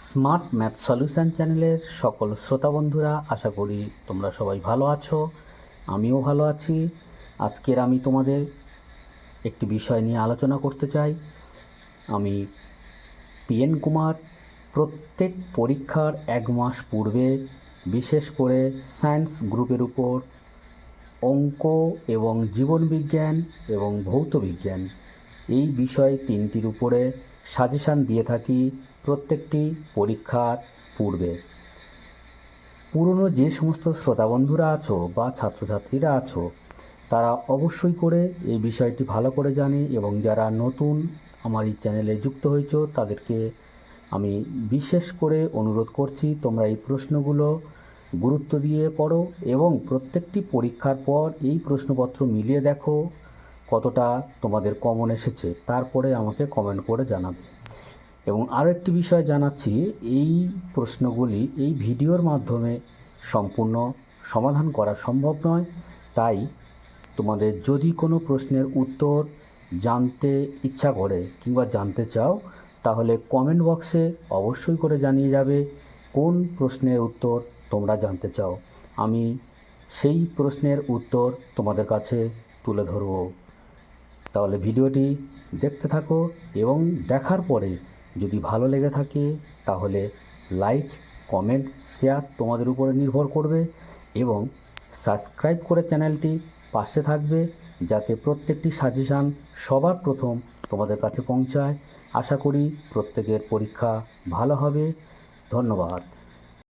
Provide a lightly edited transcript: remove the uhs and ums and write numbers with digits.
Smart math solution চ্যানেলের সকল শ্রোতা বন্ধুরা, আশা করি তোমরা সবাই ভালো আছো। আমিও ভালো আছি। আজকের আমি তোমাদের একটি বিষয় নিয়ে আলোচনা করতে চাই। আমি পিএন কুমার। প্রত্যেক পরীক্ষার 1 মাস পূর্বে বিশেষ করে সায়েন্স গ্রুপের উপর অঙ্ক এবং জীবনবিজ্ঞান এবং ভৌতবিজ্ঞান এই বিষয় 3টির উপরে সাজেশান দিয়ে থাকি প্রত্যেকটি পরীক্ষার পূর্বে। পুরনো যে সমস্ত শ্রোতা বন্ধুরা আছো বা ছাত্রছাত্রীরা আছো, তারা অবশ্যই করে এই বিষয়টি ভালো করে জানে, এবং যারা নতুন আমার এই চ্যানেলে যুক্ত হয়েছো তাদেরকে আমি বিশেষ করে অনুরোধ করছি, তোমরা এই প্রশ্নগুলো গুরুত্ব দিয়ে পড়ো এবং প্রত্যেকটি পরীক্ষার পর এই প্রশ্নপত্র মিলিয়ে দেখো কতটা তোমাদের কমন এসেছে, তারপরে আমাকে কমেন্ট করে জানাবে। এবং আরও একটি বিষয় জানাচ্ছি, এই প্রশ্নগুলি এই ভিডিওর মাধ্যমে সম্পূর্ণ সমাধান করা সম্ভব নয়। তাই তোমাদের যদি কোনো প্রশ্নের উত্তর জানতে ইচ্ছা করে কিংবা জানতে চাও, তাহলে কমেন্ট বক্সে অবশ্যই করে জানিয়ে যাবে কোন প্রশ্নের উত্তর তোমরা জানতে চাও। আমি সেই প্রশ্নের উত্তর তোমাদের কাছে তুলে ধরব। তাহলে ভিডিওটি দেখতে থাকো এবং দেখার পরে যদি ভালো লেগে থাকে তাহলে লাইক, কমেন্ট, শেয়ার তোমাদের উপরে নির্ভর করবে, এবং সাবস্ক্রাইব করে চ্যানেলটি পাশে থাকবে যাতে প্রত্যেকটি সাজেশান সবার প্রথম তোমাদের কাছে পৌঁছায়। আশা করি প্রত্যেকের পরীক্ষা ভালো হবে। ধন্যবাদ।